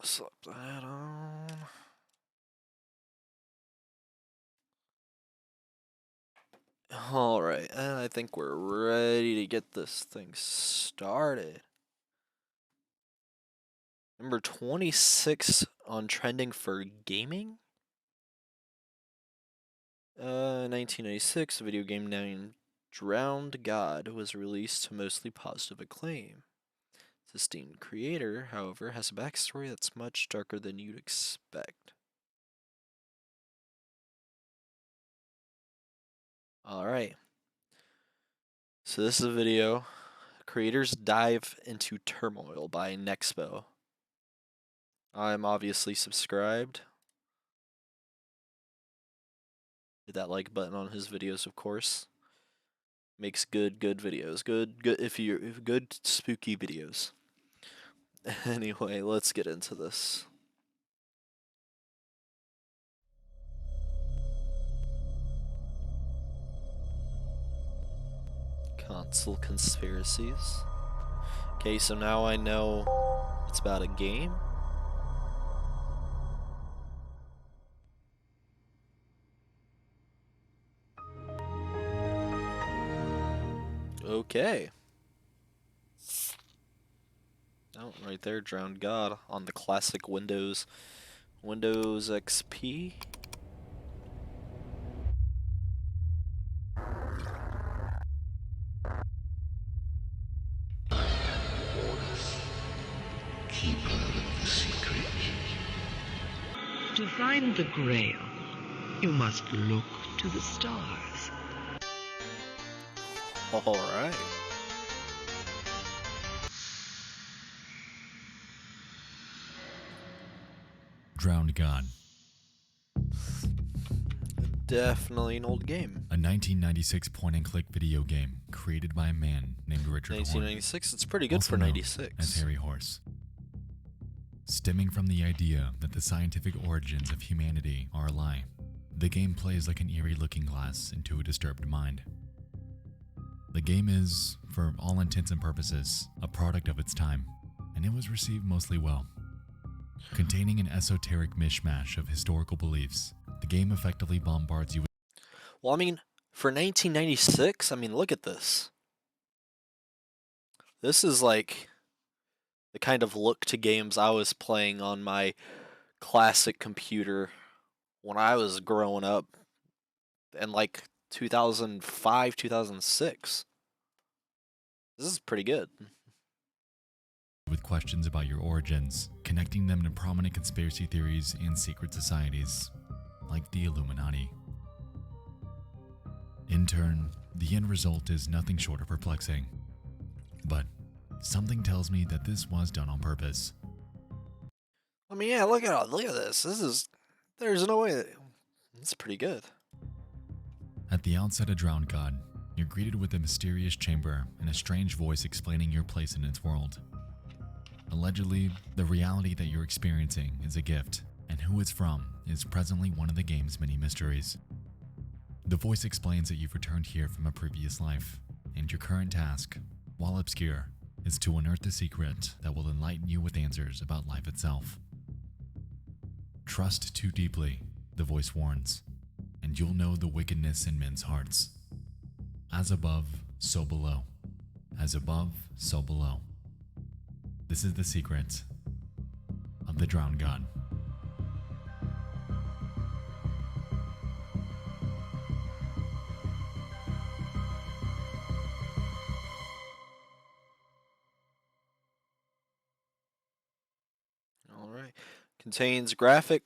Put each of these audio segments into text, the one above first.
Slap that on. Alright, I think we're ready to get this thing started. Number 26 on trending for gaming? 1996, a video game named Drowned God was released to mostly positive acclaim. The esteemed creator, however, has a backstory that's much darker than you'd expect. Alright. So this is a video. Creators dive into Turmoil by Nexpo. I'm obviously subscribed. Hit that like button on his videos, of course. Makes good videos. Good spooky videos. Anyway, let's get into this. Console conspiracies. Okay, so now I know it's about a game. Okay. Oh, right there, Drowned God on the classic Windows XP. Keeper of the secret. To find the Grail, you must look to the stars. Alright. Drowned God. Definitely an old game. A 1996 point-and-click video game created by a man named Richard Horn. 1996, it's pretty good also for known 96. as Harry Horse. Stemming from the idea that the scientific origins of humanity are a lie, the game plays like an eerie looking glass into a disturbed mind. The game is, for all intents and purposes, a product of its time, and it was received mostly well. Containing an esoteric mishmash of historical beliefs, the game effectively bombards you with. Well, I mean, for 1996, I mean, look at this. This is like the kind of look to games I was playing on my classic computer when I was growing up in like 2005, 2006. This is pretty good. With questions about your origins, connecting them to prominent conspiracy theories and secret societies, like the Illuminati. In turn, the end result is nothing short of perplexing. But something tells me that this was done on purpose. I mean, yeah, look at this. There's no way it's pretty good. At the outset of Drowned God, you're greeted with a mysterious chamber and a strange voice explaining your place in its world. Allegedly, the reality that you're experiencing is a gift, and who it's from is presently one of the game's many mysteries. The voice explains that you've returned here from a previous life, and your current task, while obscure, is to unearth the secret that will enlighten you with answers about life itself. Trust too deeply, the voice warns, and you'll know the wickedness in men's hearts. As above, so below. As above, so below. This is the secret of the Drowned God. Alright. Contains graphic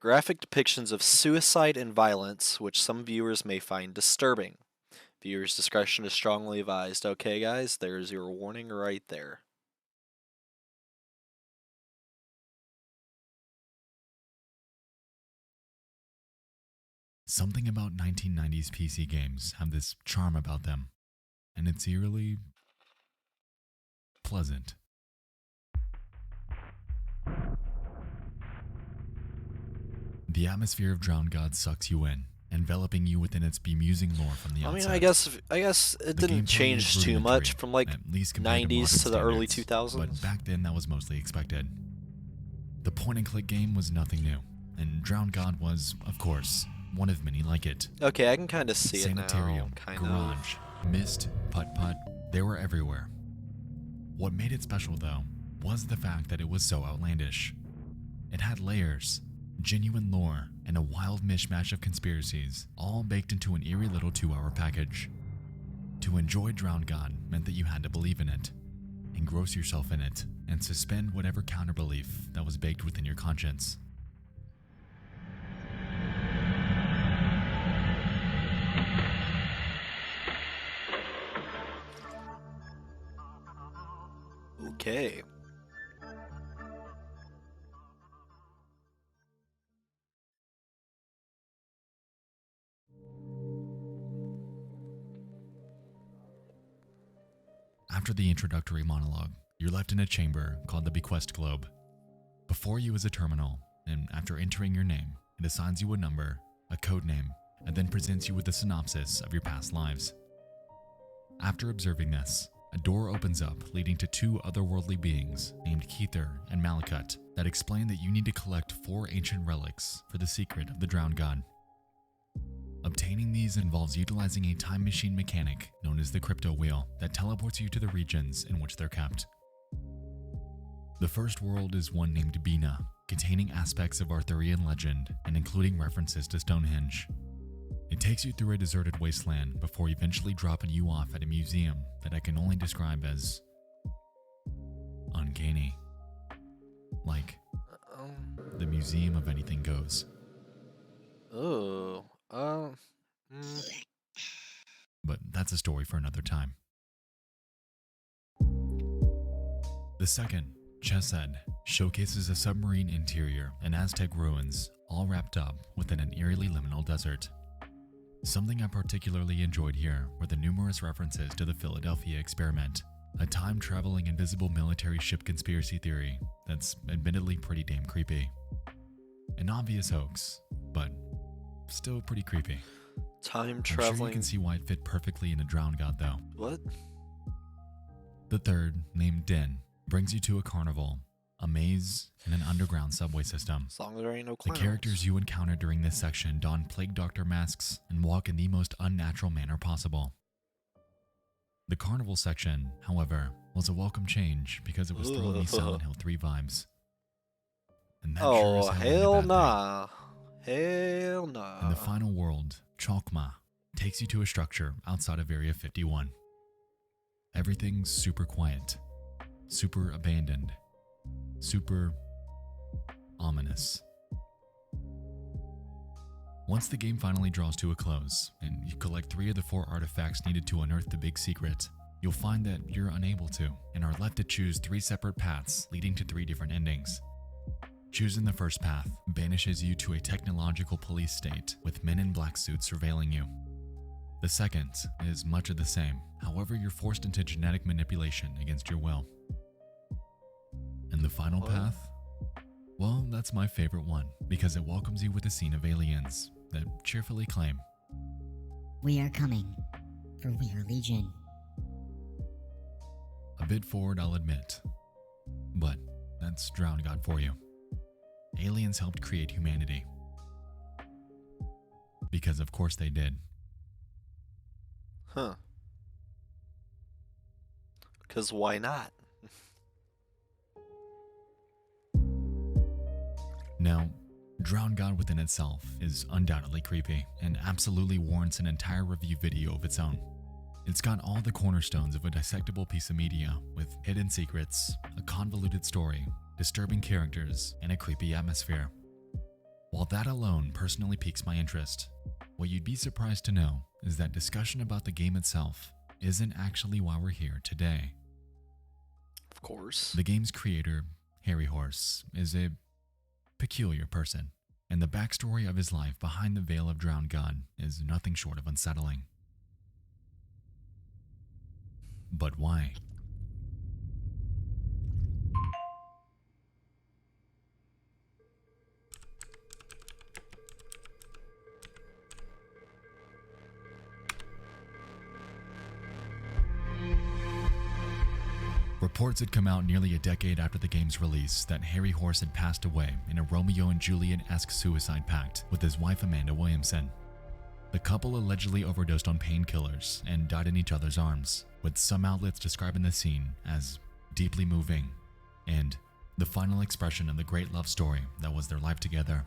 depictions of suicide and violence, which some viewers may find disturbing. Viewers' discretion is strongly advised. Okay, guys, there's your warning right there. Something about 1990s PC games have this charm about them, and it's eerily pleasant. The atmosphere of Drowned God sucks you in, enveloping you within its bemusing lore from the I mean, outset. I guess it The didn't gameplay change is too much rudimentary, from like at least compared to 90s modern to the early standards, 2000s. but back then that was mostly expected. The point-and-click game was nothing new, and Drowned God was, of course, one of many like it. Okay, I can kind of see it now. Sanitarium, Kind of. garage, mist, putt-putt, they were everywhere. What made it special, though, was the fact that it was so outlandish. It had layers, genuine lore, and a wild mishmash of conspiracies, all baked into an eerie little 2-hour package. To enjoy Drowned God meant that you had to believe in it, engross yourself in it, and suspend whatever counterbelief that was baked within your conscience. Okay. After the introductory monologue, you're left in a chamber called the Bequest Globe. Before you is a terminal, and after entering your name, it assigns you a number, a code name, and then presents you with a synopsis of your past lives. After observing this, a door opens up leading to 2 otherworldly beings named Keither and Malakut that explain that you need to collect 4 ancient relics for the secret of the Drowned God. Obtaining these involves utilizing a time machine mechanic known as the Crypto Wheel that teleports you to the regions in which they're kept. The first world is one named Bina, containing aspects of Arthurian legend and including references to Stonehenge. It takes you through a deserted wasteland before eventually dropping you off at a museum that I can only describe as uncanny. Like the Museum of Anything Goes. Oh. But that's a story for another time. The second, Chesed, showcases a submarine interior and Aztec ruins, all wrapped up within an eerily liminal desert. Something I particularly enjoyed here were the numerous references to the Philadelphia experiment, a time-traveling invisible military ship conspiracy theory that's admittedly pretty damn creepy. An obvious hoax, but still pretty creepy. Time I'm traveling. sure you can see why it fit perfectly in a Drowned God, though. What? The third, named Din, brings you to a carnival, a maze, and an underground subway system. As long as there ain't no The clowns. characters you encounter during this section don plague doctor masks and walk in the most unnatural manner possible. The carnival section, however, was a welcome change because it was throwing me Silent Hill 3 vibes. And that sure as Oh, hell ain't a hell bad thing. nah. Hell nah. And the final world, Chalkma, takes you to a structure outside of Area 51. Everything's super quiet, super abandoned, super ominous. Once the game finally draws to a close, and you collect 3 of the 4 artifacts needed to unearth the big secret, you'll find that you're unable to, and are left to choose 3 separate paths leading to 3 different endings. Choosing the first path banishes you to a technological police state with men in black suits surveilling you. The second is much of the same, however you're forced into genetic manipulation against your will. And the final What? path? Well, that's my favorite one, because it welcomes you with a scene of aliens that cheerfully claim, We are coming, for we are Legion. a bit forward I'll admit, but that's Drowned God for you. Aliens helped create humanity. Because of course they did. Huh. Because why not? Now, Drowned God within itself is undoubtedly creepy and absolutely warrants an entire review video of its own. It's got all the cornerstones of a dissectable piece of media with hidden secrets, a convoluted story, disturbing characters, and a creepy atmosphere. While that alone personally piques my interest, what you'd be surprised to know is that discussion about the game itself isn't actually why we're here today. Of course. The game's creator, Harry Horse, is a peculiar person, and the backstory of his life behind the veil of Drowned God is nothing short of unsettling. But why? Reports had come out nearly a decade after the game's release that Harry Horse had passed away in a Romeo and Juliet-esque suicide pact with his wife Amanda Williamson. The couple allegedly overdosed on painkillers and died in each other's arms, with some outlets describing the scene as deeply moving and the final expression of the great love story that was their life together.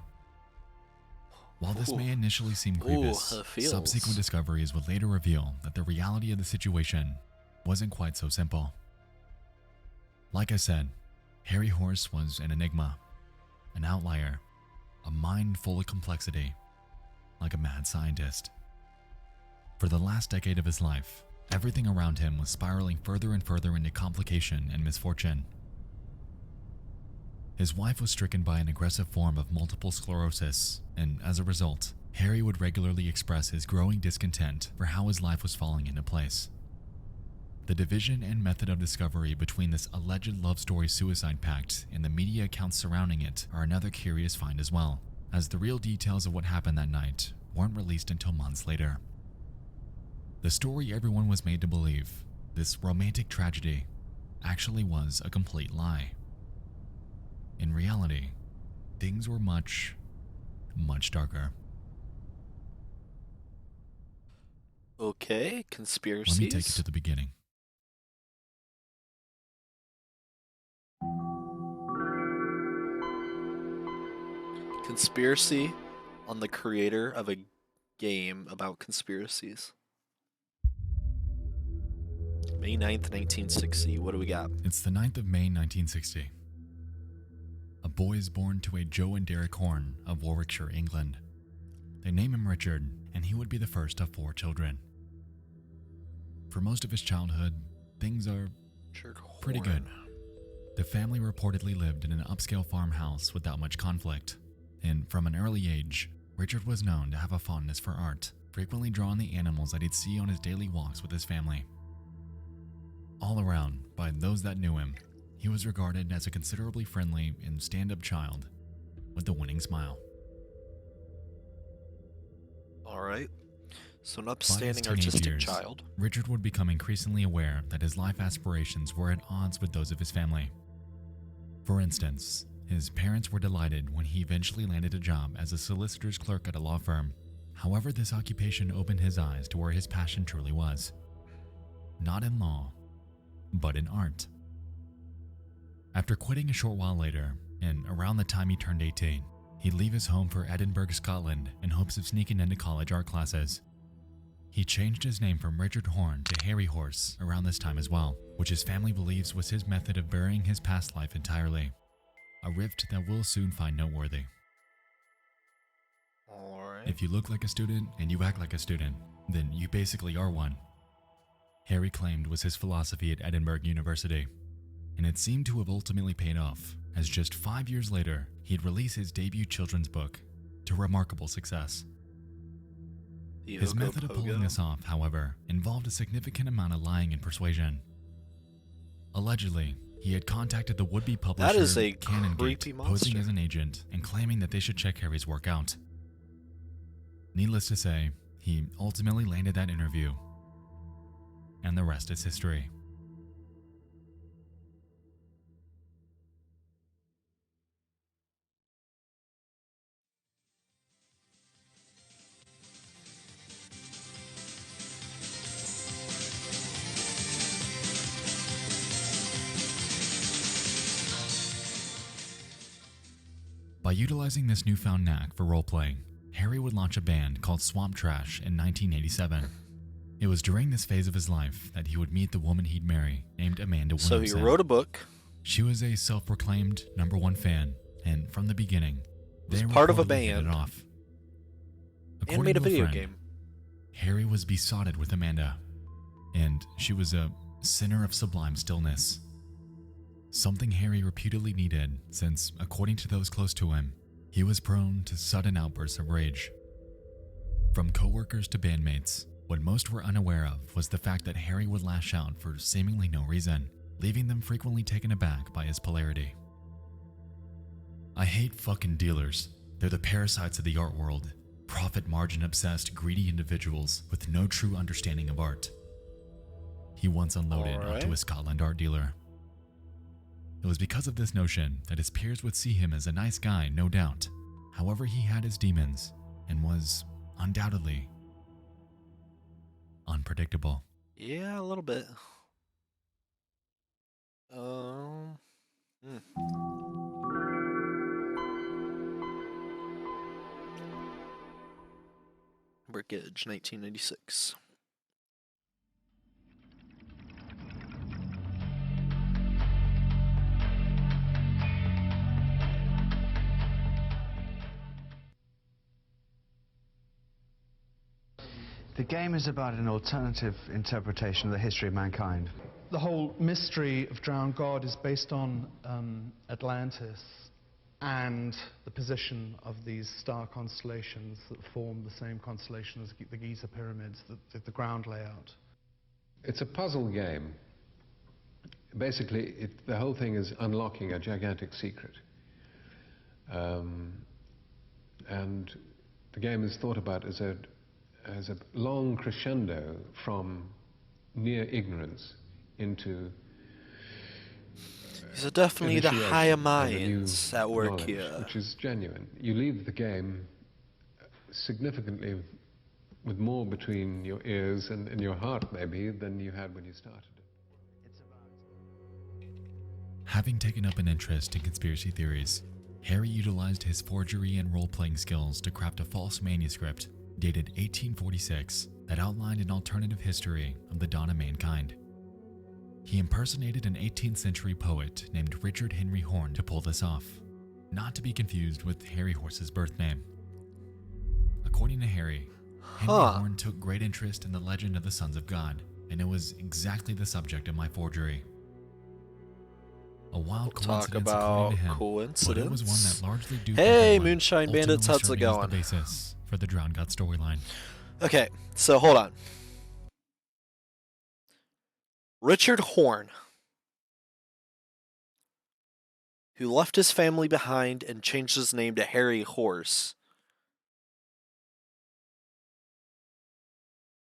While this may initially seem grievous, subsequent discoveries would later reveal that the reality of the situation wasn't quite so simple. Like I said, Harry Horse was an enigma, an outlier, a mind full of complexity, like a mad scientist. For the last decade of his life, everything around him was spiraling further and further into complication and misfortune. His wife was stricken by an aggressive form of multiple sclerosis, and as a result, Harry would regularly express his growing discontent for how his life was falling into place. The division and method of discovery between this alleged love story suicide pact and the media accounts surrounding it are another curious find as well, as the real details of what happened that night weren't released until months later. The story everyone was made to believe, this romantic tragedy, actually was a complete lie. In reality, things were much, much darker. Okay, conspiracies. Let me take you to the beginning. Conspiracy on the creator of a game about conspiracies. May 9th, 1960. What do we got? It's the 9th of May, 1960. A boy is born to a Joe and Derek Horn of Warwickshire, England. They name him Richard, and he would be the first of 4 children. For most of his childhood, things are pretty good. The family reportedly lived in an upscale farmhouse without much conflict, and from an early age, Richard was known to have a fondness for art, frequently drawing the animals that he'd see on his daily walks with his family. All around, by those that knew him, he was regarded as a considerably friendly and stand-up child with a winning smile. Alright. So an By his upstanding teenage artistic years, child. Richard would become increasingly aware that his life aspirations were at odds with those of his family. For instance, his parents were delighted when he eventually landed a job as a solicitor's clerk at a law firm. However, this occupation opened his eyes to where his passion truly was. Not in law, but in art. After quitting a short while later, and around the time he turned 18, he'd leave his home for Edinburgh, Scotland in hopes of sneaking into college art classes. He changed his name from Richard Horn to Harry Horse around this time as well, which his family believes was his method of burying his past life entirely. A rift that we'll soon find noteworthy. Alright. If you look like a student and you act like a student, then you basically are one. Harry claimed was his philosophy at Edinburgh University, and it seemed to have ultimately paid off, as just 5 years later, he'd release his debut children's book to remarkable success. His method of pulling this off, however, involved a significant amount of lying and persuasion. Allegedly, he had contacted the would-be publisher That is a Canongate, creepy posing monster. as an agent and claiming that they should check Harry's work out. Needless to say, he ultimately landed that interview, and the rest is history. By utilizing this newfound knack for role-playing, Harry would launch a band called Swamp Trash in 1987. It was during this phase of his life that he would meet the woman he'd marry, named Amanda So he Williamson. wrote a book. She was a self-proclaimed #1 fan, and from the beginning, they Was part of a reportedly hit it band. off. And According made a to video friend, game. Harry was besotted with Amanda, and she was a sinner of sublime stillness. Something Harry reputedly needed, since, according to those close to him, he was prone to sudden outbursts of rage. From coworkers to bandmates, what most were unaware of was the fact that Harry would lash out for seemingly no reason, leaving them frequently taken aback by his polarity. "I hate fucking dealers. They're the parasites of the art world. Profit margin obsessed, greedy individuals with no true understanding of art," he once unloaded Alright. onto a Scotland art dealer. It was because of this notion that his peers would see him as a nice guy, no doubt. However, he had his demons and was undoubtedly unpredictable. Yeah, a little bit. Hmm. Brickage, 1996. The game is about an alternative interpretation of the history of mankind. The whole mystery of Drowned God is based on Atlantis and the position of these star constellations that form the same constellation as the Giza pyramids, the ground layout. It's a puzzle game. Basically, the whole thing is unlocking a gigantic secret. And the game is thought about as a long crescendo from near ignorance into These are definitely the initiation higher of a minds new at work knowledge, here. which is genuine. You leave the game significantly with more between your ears and your heart, maybe, than you had when you started it. Having taken up an interest in conspiracy theories, Harry utilized his forgery and role-playing skills to craft a false manuscript dated 1846 that outlined an alternative history of the dawn of mankind. He impersonated an 18th century poet named Richard Henry Horne to pull this off, not to be confused with Harry Horse's birth name. According to Harry, Henry Horne took great interest in the legend of the Sons of God, and it was exactly the subject of my forgery. A wild Talk coincidence about according to him, coincidence. but it was one that largely due Hey, to Moonshine Bandits, how's it the going? basis for the Drowned God storyline. Okay, so hold on. Richard Horne, who left his family behind and changed his name to Harry Horse,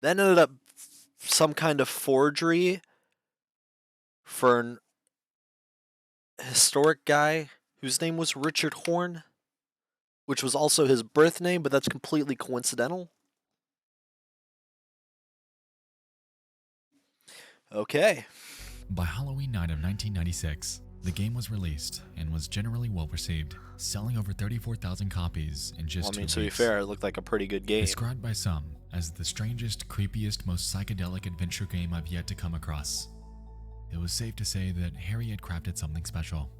then ended up some kind of forgery for an historic guy whose name was Richard Horne, which was also his birth name, but that's completely coincidental. Okay. By Halloween night of 1996, the game was released and was generally well received, selling over 34,000 copies in just 2 weeks. To be fair, it looked like a pretty good game. Described by some as the strangest, creepiest, most psychedelic adventure game I've yet to come across. It was safe to say that Harry had crafted something special.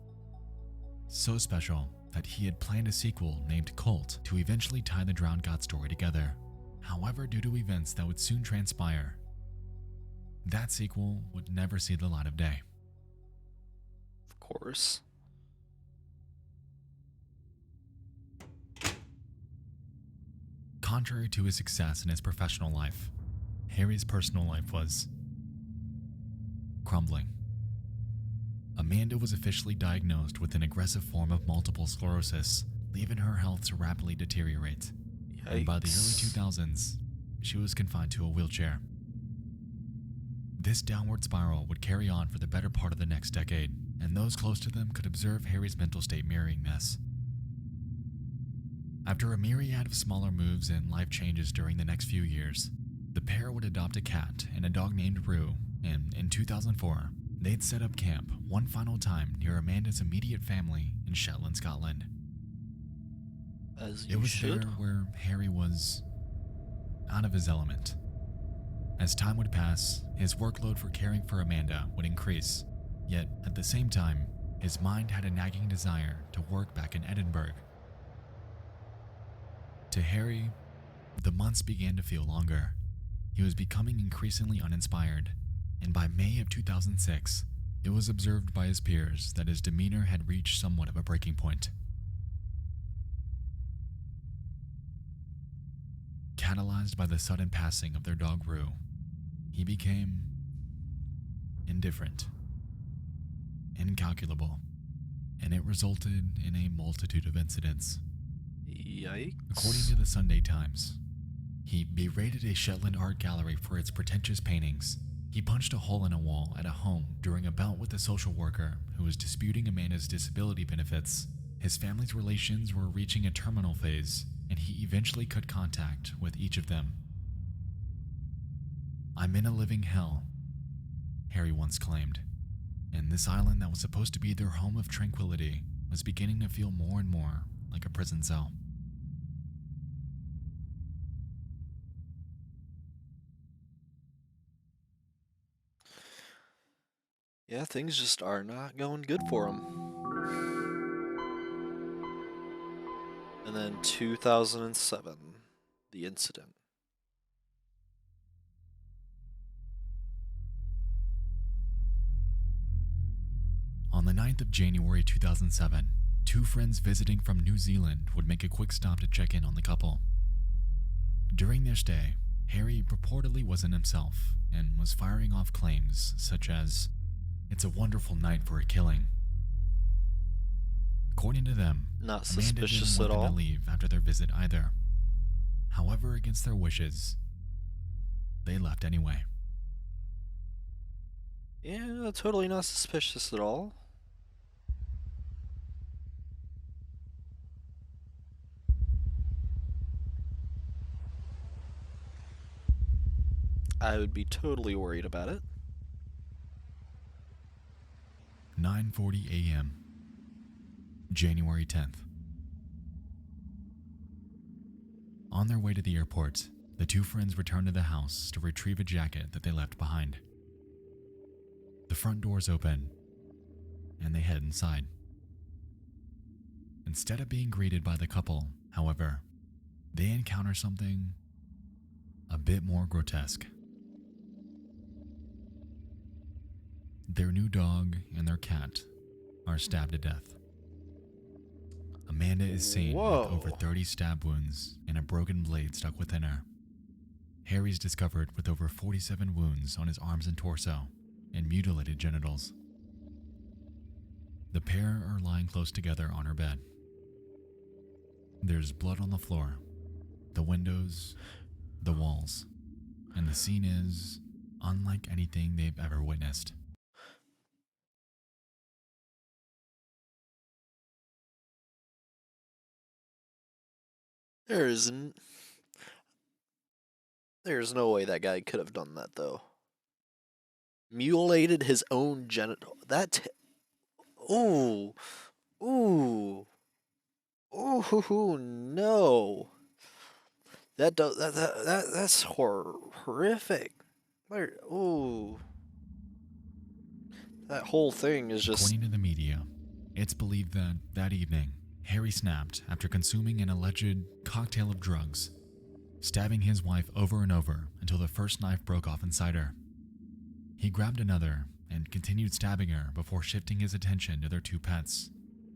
So special that he had planned a sequel named Cult to eventually tie the Drowned God story together. However, due to events that would soon transpire, that sequel would never see the light of day. Of course. Contrary to his success in his professional life, Harry's personal life was crumbling. Amanda was officially diagnosed with an aggressive form of multiple sclerosis, leaving her health to rapidly deteriorate. Yikes. And by the early 2000s, she was confined to a wheelchair. This downward spiral would carry on for the better part of the next decade, and those close to them could observe Harry's mental state mirroring this. After a myriad of smaller moves and life changes during the next few years, the pair would adopt a cat and a dog named Rue, and in 2004, they'd set up camp one final time near Amanda's immediate family in Shetland, Scotland. As It you was should. there where Harry was out of his element. As time would pass, his workload for caring for Amanda would increase, yet at the same time, his mind had a nagging desire to work back in Edinburgh. To Harry, the months began to feel longer. He was becoming increasingly uninspired, and by May of 2006, it was observed by his peers that his demeanor had reached somewhat of a breaking point. Catalyzed by the sudden passing of their dog Rue, he became indifferent, incalculable, and it resulted in a multitude of incidents. Yikes. According to the Sunday Times, he berated a Shetland art gallery for its pretentious paintings, he punched a hole in a wall at a home during a bout with a social worker who was disputing Amanda's disability benefits. His family's relations were reaching a terminal phase, and he eventually cut contact with each of them. "I'm in a living hell," Harry once claimed, and this island that was supposed to be their home of tranquility was beginning to feel more and more like a prison cell. Yeah, things just are not going good for him. And then 2007, the incident. On the 9th of January 2007, two friends visiting from New Zealand would make a quick stop to check in on the couple. During their stay, Harry purportedly wasn't himself and was firing off claims such as, "It's a wonderful night for a killing." According to them, Not Amanda suspicious didn't at want them all. to leave after their visit either. However, against their wishes, they left anyway. Yeah, totally not suspicious at all. I would be totally worried about it. 9:40 a.m. January 10th. On their way to the airport, the two friends returned to the house to retrieve a jacket that they left behind. The front doors open, and they head inside. Instead of being greeted by the couple, however, they encounter something a bit more grotesque. Their new dog and their cat are stabbed to death. Amanda is seen Whoa. with over 30 stab wounds and a broken blade stuck within her. Harry's discovered with over 47 wounds on his arms and torso and mutilated genitals. The pair are lying close together on her bed. There's blood on the floor, the windows, the walls, and the scene is unlike anything they've ever witnessed. There's no way that guy could have done that, though. Mutilated his own genital. Ooh. Ooh. Ooh, no. That's horrific. Ooh. That whole thing is just... According to the media, it's believed that that evening, Harry snapped after consuming an alleged cocktail of drugs, stabbing his wife over and over until the first knife broke off inside her. He grabbed another and continued stabbing her before shifting his attention to their two pets,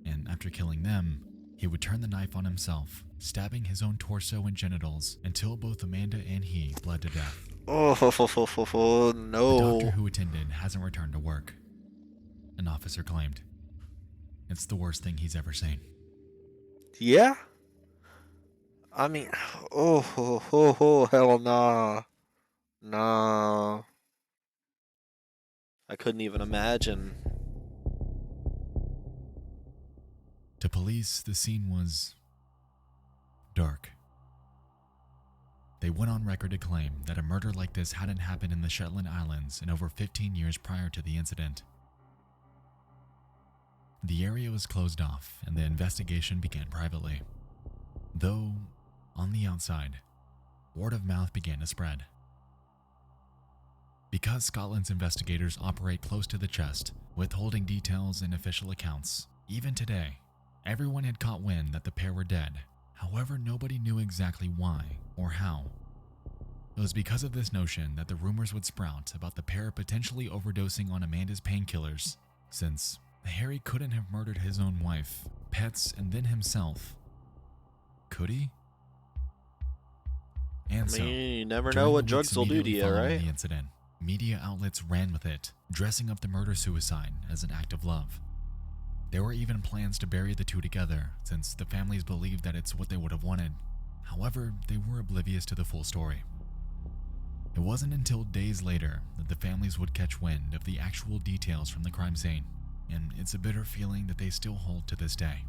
and after killing them, he would turn the knife on himself, stabbing his own torso and genitals until both Amanda and he bled to death. Oh, The no. doctor who attended hasn't returned to work, an officer claimed. It's the worst thing he's ever seen. Yeah? I mean, hell nah. Nah. I couldn't even imagine. To police, the scene was dark. They went on record to claim that a murder like this hadn't happened in the Shetland Islands in over 15 years prior to the incident. The area was closed off and the investigation began privately. Though, on the outside, word of mouth began to spread. Because Scotland's investigators operate close to the chest, withholding details and official accounts, even today, everyone had caught wind that the pair were dead. However, nobody knew exactly why or how. It was because of this notion that the rumors would sprout about the pair potentially overdosing on Amanda's painkillers, since Harry couldn't have murdered his own wife, pets, and then himself. Could he? And so, You never during know the what weeks drugs will do to immediately you, following right? the incident, media outlets ran with it, dressing up the murder-suicide as an act of love. There were even plans to bury the two together, since the families believed that it's what they would have wanted. However, they were oblivious to the full story. It wasn't until days later that the families would catch wind of the actual details from the crime scene, and it's a bitter feeling that they still hold to this day.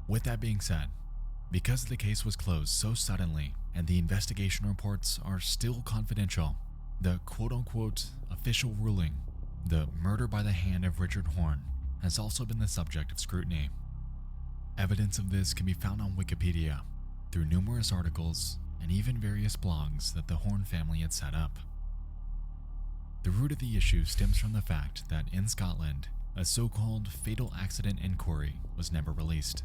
With that being said, because the case was closed so suddenly and the investigation reports are still confidential, the quote-unquote official ruling, the murder by the hand of Richard Horn, has also been the subject of scrutiny. Evidence of this can be found on Wikipedia, through numerous articles, and even various blogs that the Horn family had set up. The root of the issue stems from the fact that in Scotland, a so-called fatal accident inquiry was never released.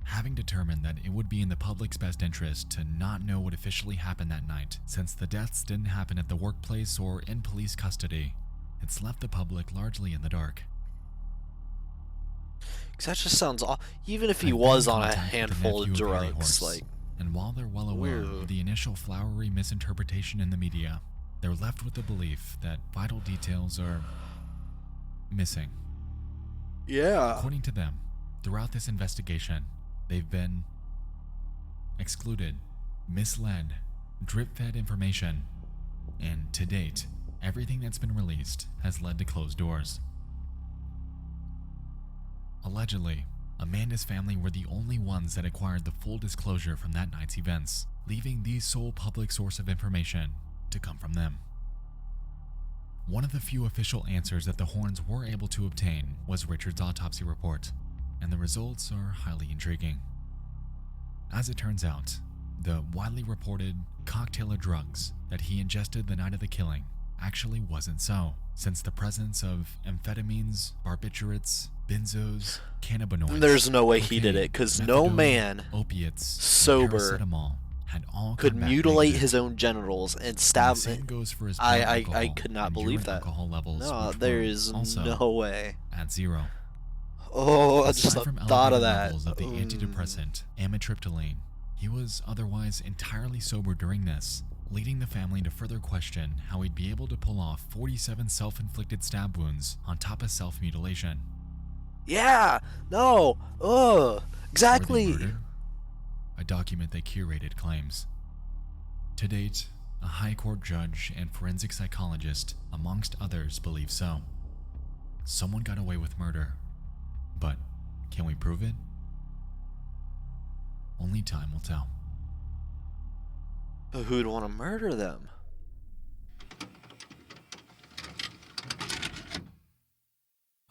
Having determined that it would be in the public's best interest to not know what officially happened that night, since the deaths didn't happen at the workplace or in police custody, it's left the public largely in the dark. Cause that just sounds even if he I've been was in on a contact with the handful of nephew Harry drugs, Horse, like, and while they're well aware weird. of the initial flowery misinterpretation in the media, they're left with the belief that vital details are missing. yeah. According to them, throughout this investigation, they've been excluded, misled, drip-fed information, and to date, everything that's been released has led to closed doors. Allegedly, Amanda's family were the only ones that acquired the full disclosure from that night's events, leaving the sole public source of information to come from them. One of the few official answers that the Horns were able to obtain was Richard's autopsy report, and the results are highly intriguing. As it turns out, the widely reported cocktail of drugs that he ingested the night of the killing actually wasn't so, since the presence of amphetamines, barbiturates, benzos, cannabinoids, There's no way he did it, because no methadone, man opiates, sober and paracetamol had all could come back mutilate negative. his own genitals and And stab the same it. goes for his blood I alcohol could not and believe urine that. alcohol levels, No, which there were is also no way. at zero. Oh, I just Aside from thought of elevated that. levels of the antidepressant amitriptyline, he was otherwise entirely sober during this, leading the family to further question how he'd be able to pull off 47 self-inflicted stab wounds on top of self-mutilation. Yeah, no, Were they exactly. murdered? A document they curated claims. To date, a high court judge and forensic psychologist, amongst others, believe so. Someone got away with murder, but can we prove it? Only time will tell. But who'd want to murder them?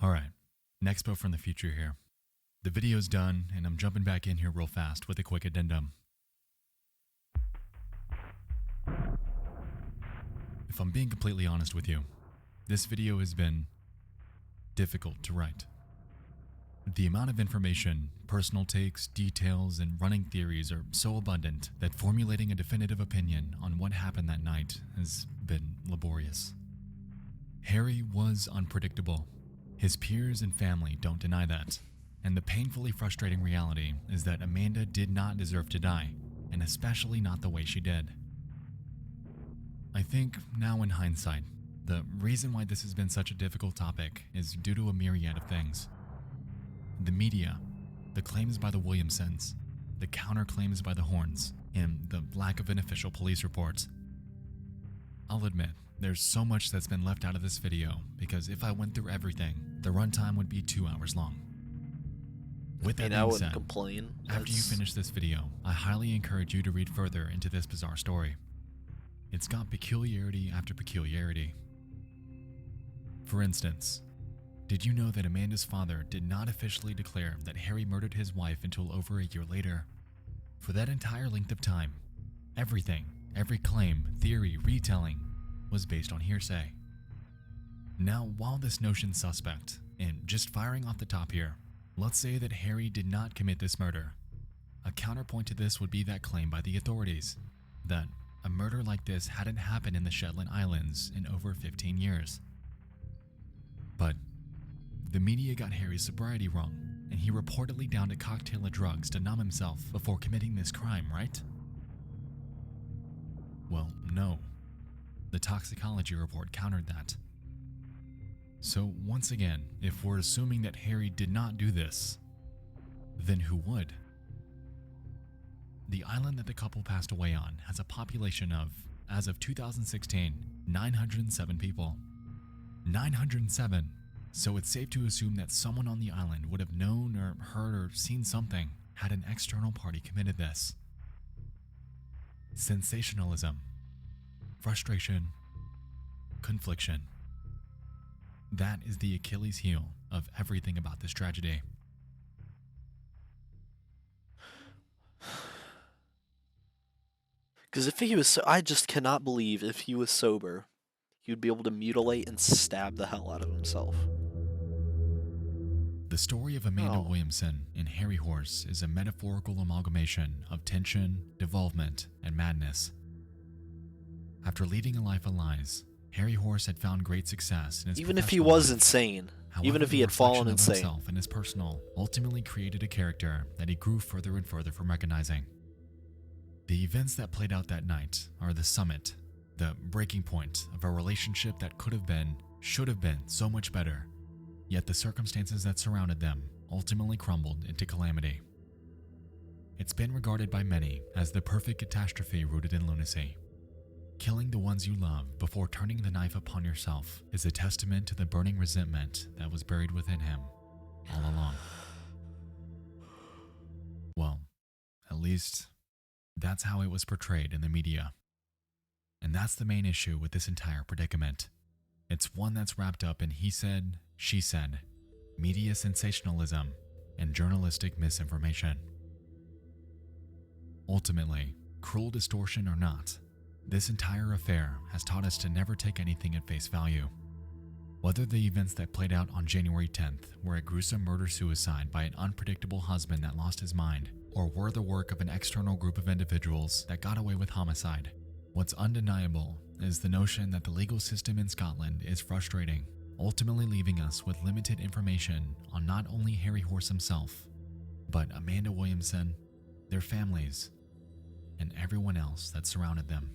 Alright, Nexpo from the future here. The video's done, and I'm jumping back in here real fast with a quick addendum. If I'm being completely honest with you, this video has been difficult to write. The amount of information, personal takes, details, and running theories are so abundant that formulating a definitive opinion on what happened that night has been laborious. Harry was unpredictable. His peers and family don't deny that. And the painfully frustrating reality is that Amanda did not deserve to die, and especially not the way she did. I think, now in hindsight, the reason why this has been such a difficult topic is due to a myriad of things. The media, the claims by the Williamsons, the counterclaims by the Horns, and the lack of an official police report. I'll admit, there's so much that's been left out of this video because if I went through everything, the runtime would be 2 hours long. With that I being wouldn't said, complain. after you finish this video, I highly encourage you to read further into this bizarre story. It's got peculiarity after peculiarity. For instance, did you know that Amanda's father did not officially declare that Harry murdered his wife until over a year later? For that entire length of time, everything, every claim, theory, retelling, was based on hearsay. Now, while this notion's suspect, and just firing off the top here, let's say that Harry did not commit this murder. A counterpoint to this would be that claim by the authorities, that a murder like this hadn't happened in the Shetland Islands in over 15 years. But the media got Harry's sobriety wrong, and he reportedly downed a cocktail of drugs to numb himself before committing this crime, right? Well, no. The toxicology report countered that. So once again, if we're assuming that Harry did not do this, then who would? The island that the couple passed away on has a population of as of 2016, 907 people. 907. So it's safe to assume that someone on the island would have known or heard or seen something had an external party committed this. Sensationalism, frustration, confliction. That is the Achilles heel of everything about this tragedy. Because if he was, I just cannot believe if he was sober, he would be able to mutilate and stab the hell out of himself. The story of Amanda Oh. Williamson in Harry Horse is a metaphorical amalgamation of tension, devolvement, and madness. After leading a life of lies, Harry Horse had found great success in his Even if he professional was life. insane, However, even if he the had fallen reflection of insane. himself and his personal ultimately created a character that he grew further and further from recognizing. The events that played out that night are the summit, the breaking point of a relationship that could have been, should have been so much better, yet the circumstances that surrounded them ultimately crumbled into calamity. It's been regarded by many as the perfect catastrophe rooted in lunacy. Killing the ones you love before turning the knife upon yourself is a testament to the burning resentment that was buried within him all along. Well, at least that's how it was portrayed in the media. And that's the main issue with this entire predicament. It's one that's wrapped up in he said, she said, media sensationalism, and journalistic misinformation. Ultimately, cruel distortion or not, this entire affair has taught us to never take anything at face value. Whether the events that played out on January 10th were a gruesome murder-suicide by an unpredictable husband that lost his mind, or were the work of an external group of individuals that got away with homicide, what's undeniable is the notion that the legal system in Scotland is frustrating, ultimately leaving us with limited information on not only Harry Horse himself, but Amanda Williamson, their families, and everyone else that surrounded them.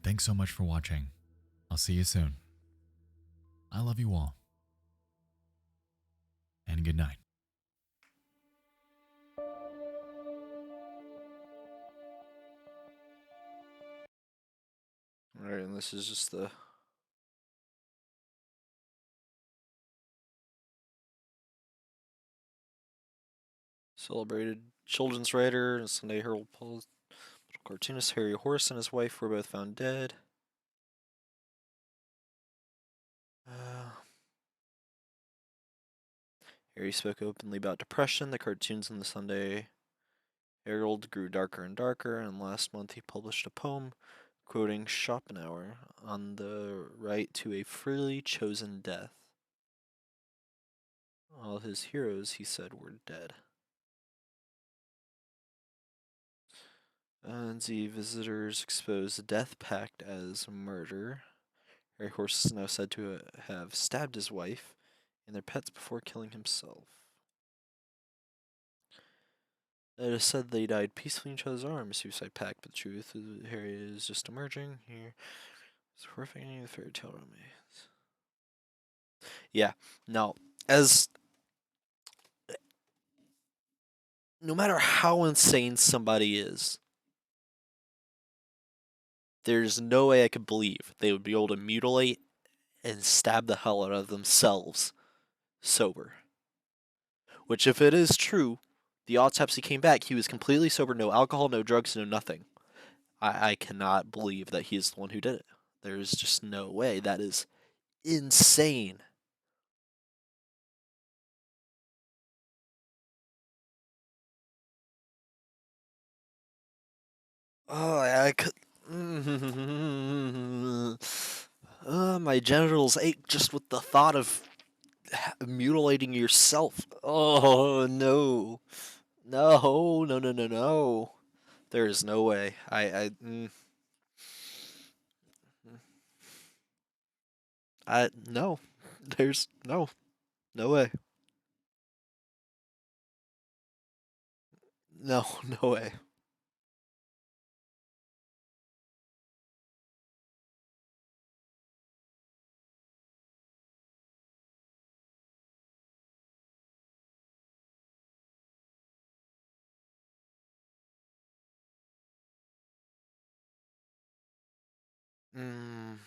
Thanks so much for watching. I'll see you soon. I love you all. And good night. Alright, and this is just the celebrated children's writer and Sunday Herald cartoonist Harry Horse and his wife were both found dead. Harry spoke openly about depression. The cartoons in the Sunday Herald grew darker and darker, and last month he published a poem quoting Schopenhauer on the right to a freely chosen death. All his heroes, he said, were dead. And the visitors exposed the death pact as murder. Harry Horse is now said to have stabbed his wife and their pets before killing himself. It is said they died peacefully in each other's arms. Suicide pact, but the truth is Harry is just emerging here. It's horrific ending of the fairy tale romance. Yeah, no. As no matter how insane somebody is, there's no way I could believe they would be able to mutilate and stab the hell out of themselves sober. Which, if it is true, the autopsy came back, he was completely sober, no alcohol, no drugs, no nothing. I cannot believe that he's the one who did it. There's just no way. That is insane. Oh, I could. My genitals ache just with the thought of mutilating yourself. Oh no, no, no, no, no, no. There is no way. No. There's no way. No, no way. Mm.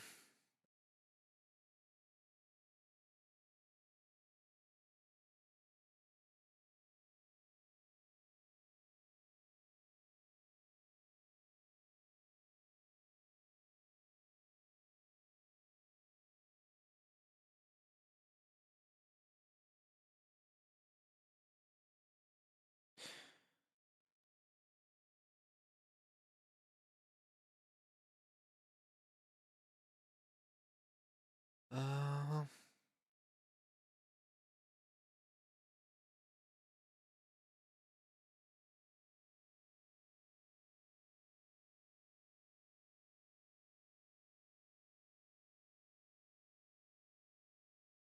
Uh,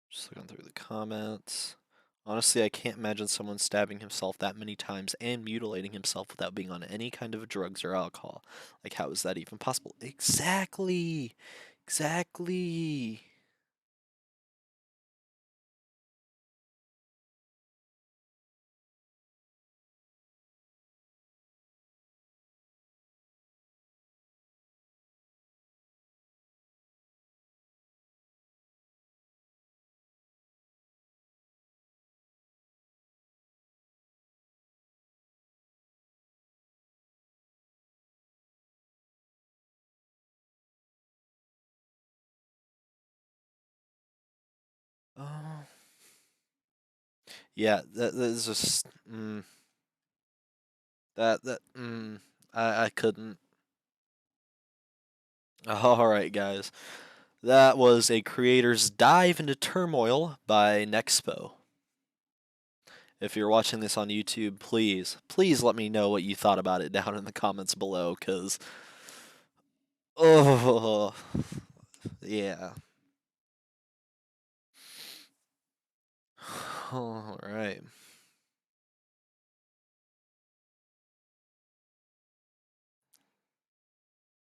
just looking through the comments. Honestly, I can't imagine someone stabbing himself that many times and mutilating himself without being on any kind of drugs or alcohol. Like, how is that even possible? Exactly! Exactly! Oh. Yeah, that is just. I couldn't. Alright, guys. That was a creator's dive into Turmoil by Nexpo. If you're watching this on YouTube, please let me know what you thought about it down in the comments below, because. Oh. Yeah. Alright.